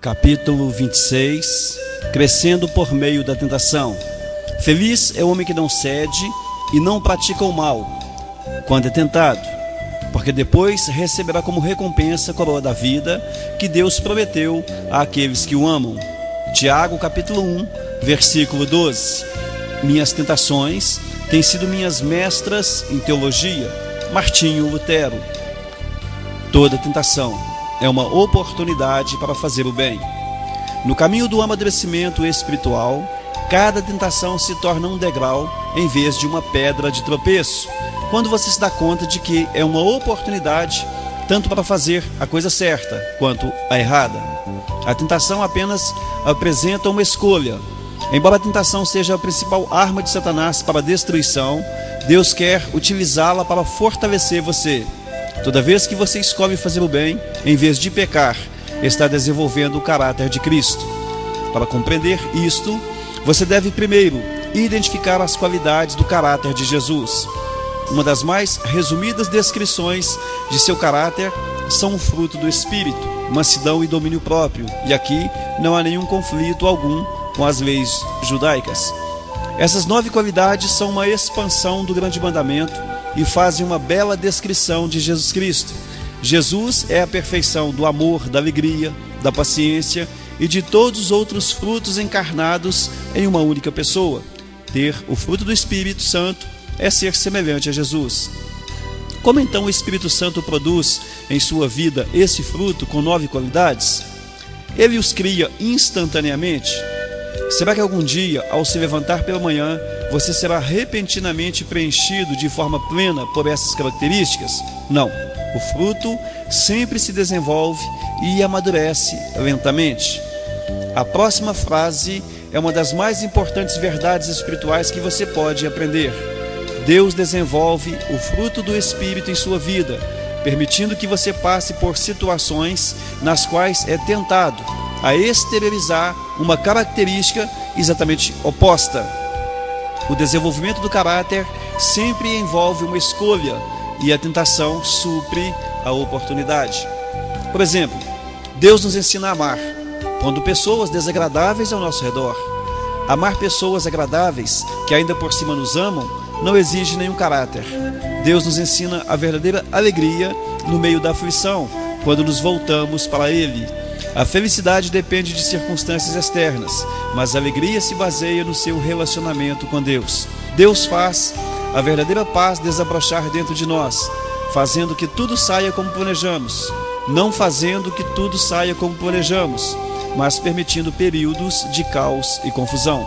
Capítulo 26. Crescendo por meio da tentação. Feliz é o homem que não cede e não pratica o mal quando é tentado, porque depois receberá como recompensa a coroa da vida que Deus prometeu àqueles que o amam. Tiago, capítulo 1, versículo 12. Minhas tentações têm sido minhas mestras em teologia. Martinho Lutero. Toda tentação é uma oportunidade para fazer o bem. No caminho do amadurecimento espiritual, cada tentação se torna um degrau em vez de uma pedra de tropeço, quando você se dá conta de que é uma oportunidade tanto para fazer a coisa certa quanto a errada. A tentação apenas apresenta uma escolha. Embora a tentação seja a principal arma de Satanás para a destruição, Deus quer utilizá-la para fortalecer você. Toda vez que você escolhe fazer o bem, em vez de pecar, está desenvolvendo o caráter de Cristo. Para compreender isto, você deve primeiro identificar as qualidades do caráter de Jesus. Uma das mais resumidas descrições de seu caráter são o fruto do Espírito, mansidão e domínio próprio, e aqui não há nenhum conflito algum com as leis judaicas. Essas 9 qualidades são uma expansão do grande mandamento e fazem uma bela descrição de Jesus Cristo. Jesus é a perfeição do amor, da alegria, da paciência e de todos os outros frutos encarnados em uma única pessoa. Ter o fruto do Espírito Santo é ser semelhante a Jesus. Como então o Espírito Santo produz em sua vida esse fruto com 9 qualidades? Ele os cria instantaneamente? Será que algum dia, ao se levantar pela manhã, você será repentinamente preenchido de forma plena por essas características? Não. O fruto sempre se desenvolve e amadurece lentamente. A próxima frase é uma das mais importantes verdades espirituais que você pode aprender. Deus desenvolve o fruto do Espírito em sua vida, permitindo que você passe por situações nas quais é tentado a exteriorizar uma característica exatamente oposta. O desenvolvimento do caráter sempre envolve uma escolha, e a tentação supre a oportunidade. Por exemplo, Deus nos ensina a amar, pondo pessoas desagradáveis ao nosso redor. Amar pessoas agradáveis, que ainda por cima nos amam, não exige nenhum caráter. Deus nos ensina a verdadeira alegria no meio da aflição, quando nos voltamos para Ele. A felicidade depende de circunstâncias externas, mas a alegria se baseia no seu relacionamento com Deus. Deus faz a verdadeira paz desabrochar dentro de nós, fazendo que tudo saia como planejamos, não fazendo que tudo saia como planejamos, mas permitindo períodos de caos e confusão.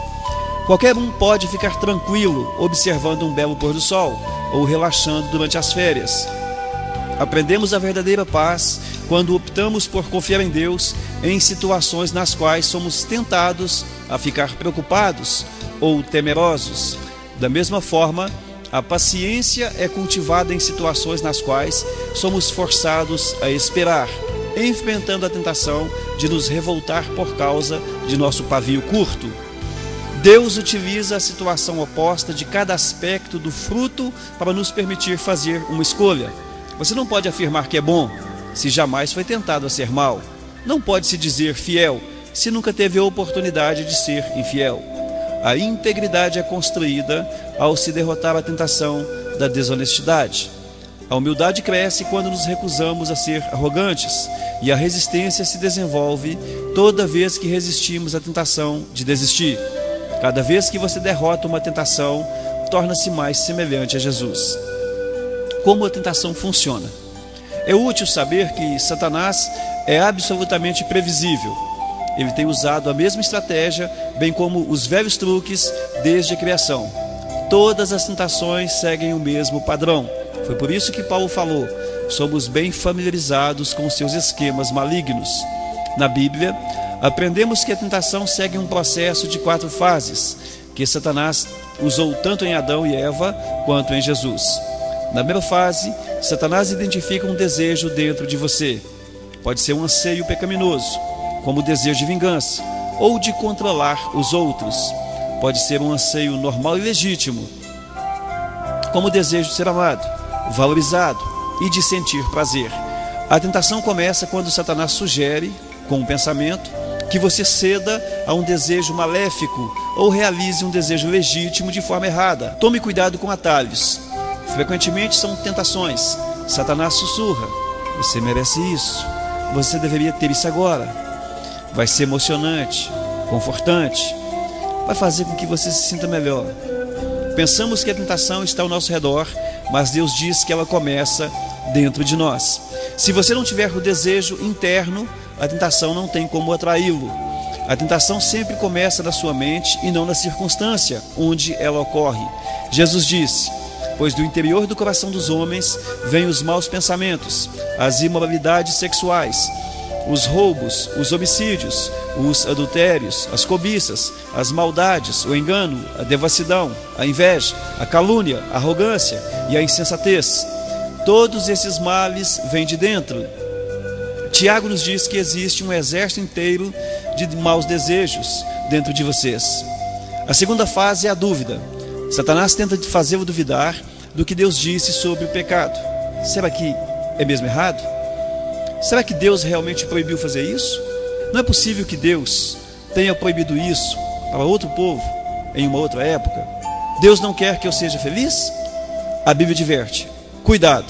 Qualquer um pode ficar tranquilo observando um belo pôr do sol ou relaxando durante as férias. Aprendemos a verdadeira paz quando optamos por confiar em Deus em situações nas quais somos tentados a ficar preocupados ou temerosos. Da mesma forma, a paciência é cultivada em situações nas quais somos forçados a esperar, enfrentando a tentação de nos revoltar por causa de nosso pavio curto. Deus utiliza a situação oposta de cada aspecto do fruto para nos permitir fazer uma escolha. Você não pode afirmar que é bom se jamais foi tentado a ser mal. Não pode se dizer fiel se nunca teve a oportunidade de ser infiel. A integridade é construída ao se derrotar a tentação da desonestidade. A humildade cresce quando nos recusamos a ser arrogantes, e a resistência se desenvolve toda vez que resistimos à tentação de desistir. Cada vez que você derrota uma tentação, torna-se mais semelhante a Jesus. Como a tentação funciona? É útil saber que Satanás é absolutamente previsível. Ele tem usado a mesma estratégia, bem como os velhos truques, desde a criação. Todas as tentações seguem o mesmo padrão. Foi por isso que Paulo falou: somos bem familiarizados com seus esquemas malignos. Na Bíblia, aprendemos que a tentação segue um processo de 4 fases, que Satanás usou tanto em Adão e Eva quanto em Jesus. Na primeira fase, Satanás identifica um desejo dentro de você. Pode ser um anseio pecaminoso, como o desejo de vingança, ou de controlar os outros. Pode ser um anseio normal e legítimo, como o desejo de ser amado, valorizado e de sentir prazer. A tentação começa quando Satanás sugere, com um pensamento, que você ceda a um desejo maléfico ou realize um desejo legítimo de forma errada. Tome cuidado com atalhos. Frequentemente são tentações. Satanás sussurra: você merece isso, você deveria ter isso agora. Vai ser emocionante, confortante, vai fazer com que você se sinta melhor. Pensamos que a tentação está ao nosso redor, mas Deus diz que ela começa dentro de nós. Se você não tiver o desejo interno, a tentação não tem como atraí-lo. A tentação sempre começa na sua mente e não na circunstância onde ela ocorre. Jesus disse: pois do interior do coração dos homens vêm os maus pensamentos, as imoralidades sexuais, os roubos, os homicídios, os adultérios, as cobiças, as maldades, o engano, a devassidão, a inveja, a calúnia, a arrogância e a insensatez. Todos esses males vêm de dentro. Tiago nos diz que existe um exército inteiro de maus desejos dentro de vocês. A segunda fase é a dúvida. Satanás tenta fazê-lo duvidar do que Deus disse sobre o pecado. Será que é mesmo errado? Será que Deus realmente proibiu fazer isso? Não é possível que Deus tenha proibido isso para outro povo em uma outra época. Deus não quer que eu seja feliz? A Bíblia adverte: cuidado,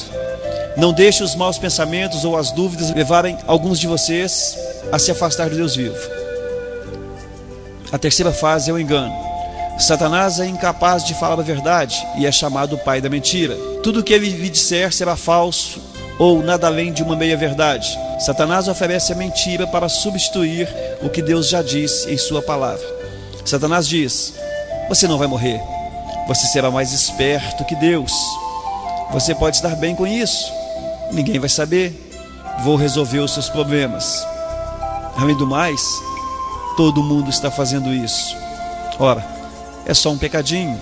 não deixe os maus pensamentos ou as dúvidas levarem alguns de vocês a se afastar do Deus vivo. A terceira fase é o engano. Satanás é incapaz de falar a verdade e é chamado o pai da mentira. Tudo o que ele lhe disser será falso ou nada além de uma meia-verdade. Satanás oferece a mentira para substituir o que Deus já disse em sua palavra. Satanás diz: você não vai morrer, você será mais esperto que Deus, você pode estar bem com isso, ninguém vai saber, vou resolver os seus problemas. Além do mais, todo mundo está fazendo isso. Ora, é só um pecadinho,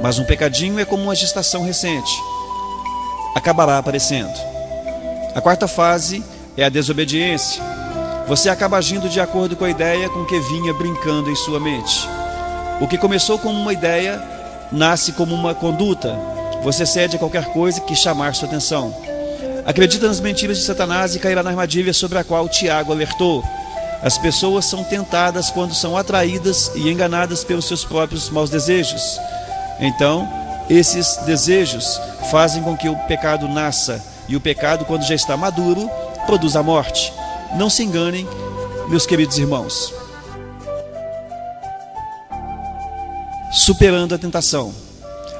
mas um pecadinho é como uma gestação recente, acabará aparecendo. A quarta fase é a desobediência. Você acaba agindo de acordo com a ideia com que vinha brincando em sua mente. O que começou como uma ideia nasce como uma conduta. Você cede a qualquer coisa que chamar sua atenção. Acredita nas mentiras de Satanás e cairá na armadilha sobre a qual Tiago alertou. As pessoas são tentadas quando são atraídas e enganadas pelos seus próprios maus desejos. Então, esses desejos fazem com que o pecado nasça. E o pecado, quando já está maduro, produz a morte. Não se enganem, meus queridos irmãos. Superando a tentação.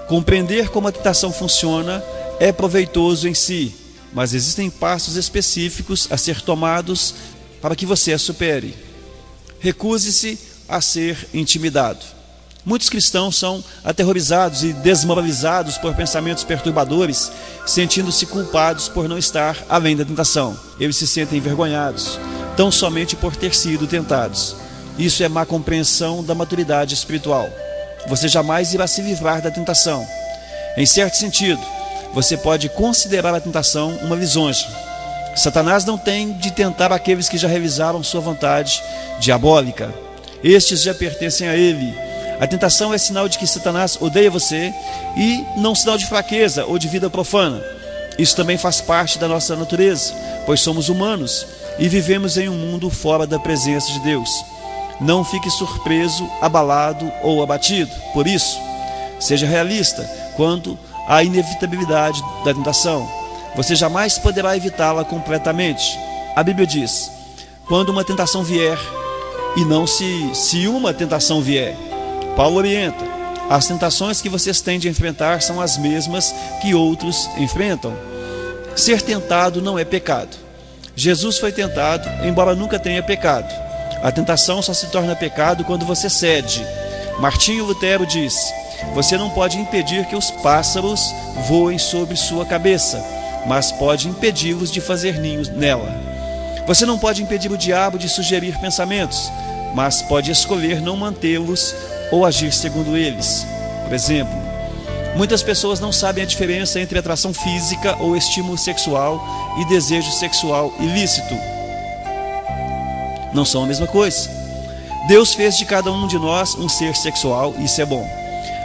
Compreender como a tentação funciona é proveitoso em si, mas existem passos específicos a ser tomados para que você a supere. Recuse-se a ser intimidado. Muitos cristãos são aterrorizados e desmoralizados por pensamentos perturbadores, sentindo-se culpados por não estar além da tentação. Eles se sentem envergonhados, tão somente por ter sido tentados. Isso é má compreensão da maturidade espiritual. Você jamais irá se livrar da tentação. Em certo sentido, você pode considerar a tentação uma lisonja. Satanás não tem de tentar aqueles que já realizaram sua vontade diabólica. Estes já pertencem a ele. A tentação é sinal de que Satanás odeia você e não sinal de fraqueza ou de vida profana. Isso também faz parte da nossa natureza, pois somos humanos e vivemos em um mundo fora da presença de Deus. Não fique surpreso, abalado ou abatido. Por isso, seja realista quanto à inevitabilidade da tentação. Você jamais poderá evitá-la completamente. A Bíblia diz: quando uma tentação vier, e não se uma tentação vier. Paulo orienta: as tentações que vocês têm de enfrentar são as mesmas que outros enfrentam. Ser tentado não é pecado. Jesus foi tentado, embora nunca tenha pecado. A tentação só se torna pecado quando você cede. Martinho Lutero diz: você não pode impedir que os pássaros voem sobre sua cabeça, mas pode impedi-los de fazer ninhos nela. Você não pode impedir o diabo de sugerir pensamentos, mas pode escolher não mantê-los ou agir segundo eles. Por exemplo, muitas pessoas não sabem a diferença entre atração física ou estímulo sexual e desejo sexual ilícito. Não são a mesma coisa. Deus fez de cada um de nós um ser sexual, e isso é bom.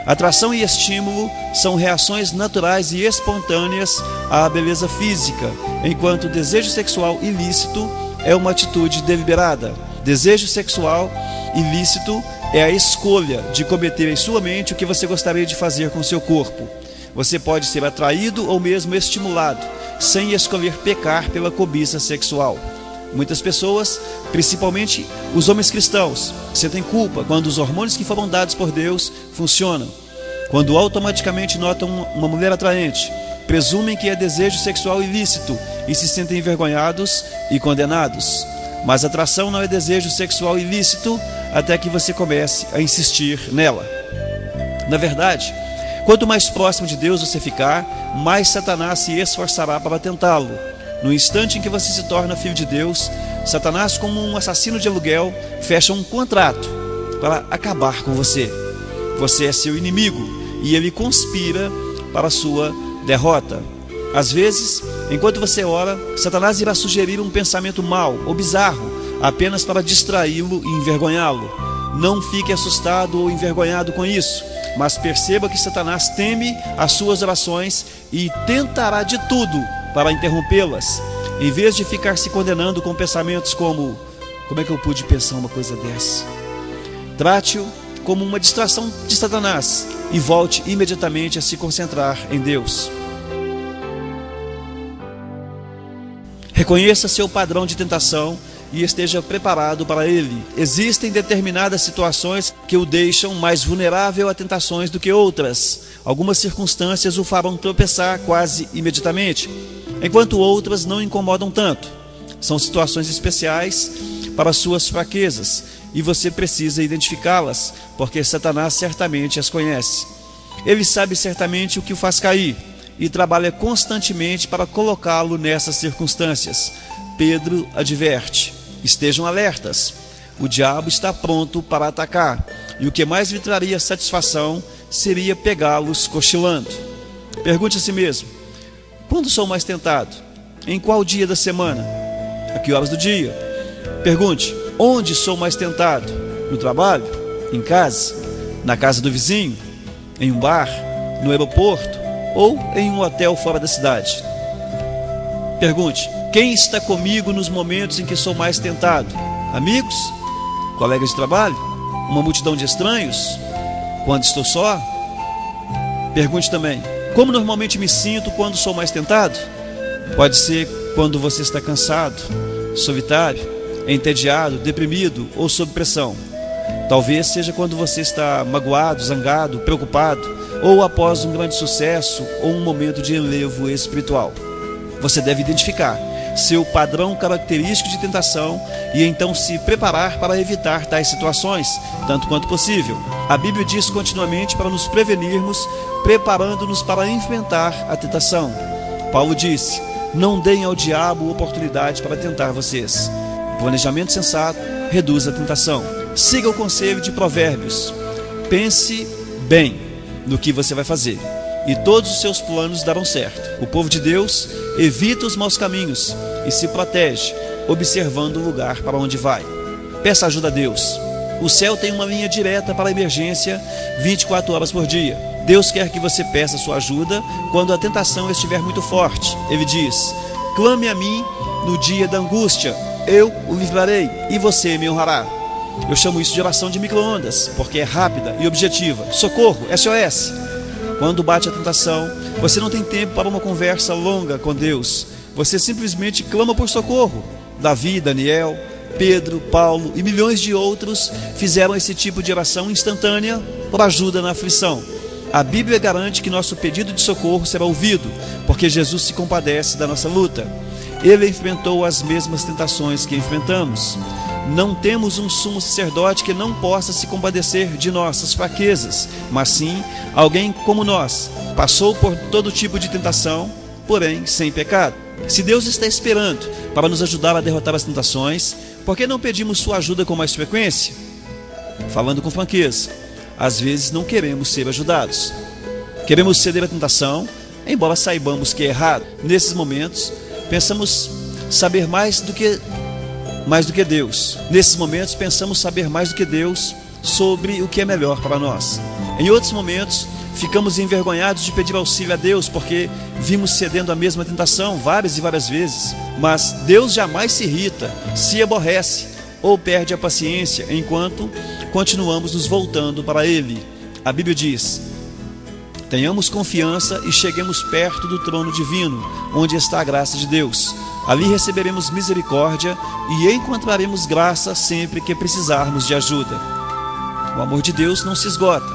Atração e estímulo são reações naturais e espontâneas à beleza física, enquanto o desejo sexual ilícito é uma atitude deliberada. Desejo sexual ilícito é a escolha de cometer em sua mente o que você gostaria de fazer com seu corpo. Você pode ser atraído ou mesmo estimulado, sem escolher pecar pela cobiça sexual. Muitas pessoas, principalmente os homens cristãos, sentem culpa quando os hormônios que foram dados por Deus funcionam. Quando automaticamente notam uma mulher atraente, presumem que é desejo sexual ilícito e se sentem envergonhados e condenados. Mas atração não é desejo sexual ilícito até que você comece a insistir nela. Na verdade, quanto mais próximo de Deus você ficar, mais Satanás se esforçará para tentá-lo. No instante em que você se torna filho de Deus, Satanás, como um assassino de aluguel, fecha um contrato para acabar com você. Você é seu inimigo e ele conspira para a sua derrota. Às vezes, enquanto você ora, Satanás irá sugerir um pensamento mau ou bizarro, apenas para distraí-lo e envergonhá-lo. Não fique assustado ou envergonhado com isso, mas perceba que Satanás teme as suas orações e tentará de tudo para interrompê-las. Em vez de ficar se condenando com pensamentos como: como é que eu pude pensar uma coisa dessa? Trate-o como uma distração de Satanás e volte imediatamente a se concentrar em Deus. Reconheça seu padrão de tentação e esteja preparado para ele. Existem determinadas situações que o deixam mais vulnerável a tentações do que outras. Algumas circunstâncias o farão tropeçar quase imediatamente, enquanto outras não incomodam tanto. São situações especiais para suas fraquezas e você precisa identificá-las, porque Satanás certamente as conhece. Ele sabe certamente o que o faz cair e trabalha constantemente para colocá-lo nessas circunstâncias. Pedro adverte: estejam alertas, o diabo está pronto para atacar, e o que mais lhe traria satisfação seria pegá-los cochilando. Pergunte a si mesmo: quando sou mais tentado? Em qual dia da semana? A que horas do dia? Pergunte: onde sou mais tentado? No trabalho? Em casa? Na casa do vizinho? Em um bar? No aeroporto? Ou em um hotel fora da cidade? Pergunte: quem está comigo nos momentos em que sou mais tentado? Amigos? Colegas de trabalho? Uma multidão de estranhos? Quando estou só? Pergunte também: como normalmente me sinto quando sou mais tentado? Pode ser quando você está cansado, solitário, entediado, deprimido ou sob pressão. Talvez seja quando você está magoado, zangado, preocupado, ou após um grande sucesso ou um momento de enlevo espiritual. Você deve identificar seu padrão característico de tentação e então se preparar para evitar tais situações, tanto quanto possível. A Bíblia diz continuamente para nos prevenirmos, preparando-nos para enfrentar a tentação. Paulo disse: não deem ao diabo oportunidade para tentar vocês. O planejamento sensato reduz a tentação. Siga o conselho de Provérbios: pense bem no que você vai fazer, e todos os seus planos darão certo. O povo de Deus evita os maus caminhos e se protege, observando o lugar para onde vai. Peça ajuda a Deus. O céu tem uma linha direta para a emergência 24 horas por dia. Deus quer que você peça sua ajuda quando a tentação estiver muito forte. Ele diz: clame a mim no dia da angústia, eu o livrarei e você me honrará. Eu chamo isso de oração de micro-ondas, porque é rápida e objetiva. Socorro, SOS. Quando bate a tentação, você não tem tempo para uma conversa longa com Deus. Você simplesmente clama por socorro. Davi, Daniel, Pedro, Paulo e milhões de outros fizeram esse tipo de oração instantânea por ajuda na aflição. A Bíblia garante que nosso pedido de socorro será ouvido, porque Jesus se compadece da nossa luta. Ele enfrentou as mesmas tentações que enfrentamos. Não temos um sumo sacerdote que não possa se compadecer de nossas fraquezas, mas sim alguém como nós, passou por todo tipo de tentação, porém sem pecado. Se Deus está esperando para nos ajudar a derrotar as tentações, por que não pedimos sua ajuda com mais frequência? Falando com franqueza, às vezes não queremos ser ajudados. Queremos ceder à tentação, embora saibamos que é errado. Nesses momentos, pensamos saber mais do que Deus. Nesses momentos, pensamos saber mais do que Deus sobre o que é melhor para nós. Em outros momentos, ficamos envergonhados de pedir auxílio a Deus, porque vimos cedendo à mesma tentação várias e várias vezes. Mas Deus jamais se irrita, se aborrece ou perde a paciência enquanto continuamos nos voltando para Ele. A Bíblia diz: tenhamos confiança e cheguemos perto do trono divino, onde está a graça de Deus. Ali receberemos misericórdia e encontraremos graça sempre que precisarmos de ajuda. O amor de Deus não se esgota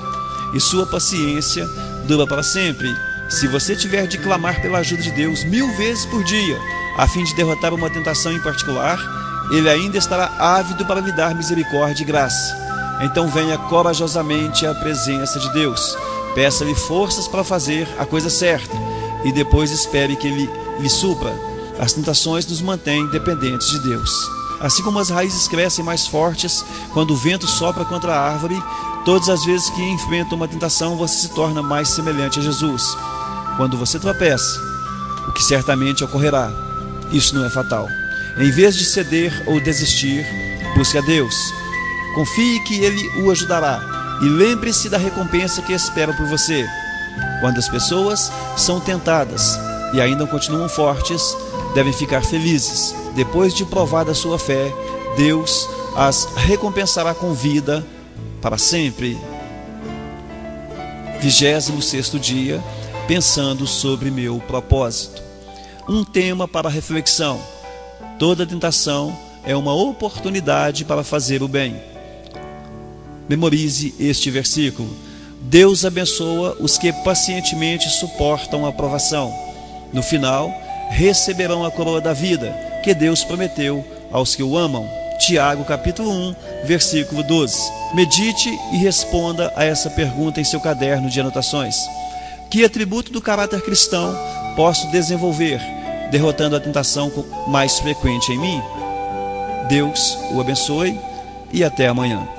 e sua paciência dura para sempre. Se você tiver de clamar pela ajuda de Deus 1000 vezes por dia, a fim de derrotar uma tentação em particular, Ele ainda estará ávido para lhe dar misericórdia e graça. Então venha corajosamente à presença de Deus, peça-lhe forças para fazer a coisa certa e depois espere que Ele lhe supra. As tentações nos mantêm dependentes de Deus. Assim como as raízes crescem mais fortes quando o vento sopra contra a árvore, todas as vezes que enfrenta uma tentação, você se torna mais semelhante a Jesus. Quando você tropeça, o que certamente ocorrerá, isso não é fatal. Em vez de ceder ou desistir, busque a Deus. Confie que Ele o ajudará e lembre-se da recompensa que espera por você. Quando as pessoas são tentadas e ainda continuam fortes, devem ficar felizes. Depois de provada a sua fé, Deus as recompensará com vida para sempre. 26º dia, pensando sobre meu propósito. Um tema para reflexão: toda tentação é uma oportunidade para fazer o bem. Memorize este versículo: Deus abençoa os que pacientemente suportam a provação. No final, receberão a coroa da vida que Deus prometeu aos que o amam. Tiago capítulo 1, versículo 12. Medite e responda a essa pergunta em seu caderno de anotações. Que atributo do caráter cristão posso desenvolver, derrotando a tentação mais frequente em mim? Deus o abençoe e até amanhã.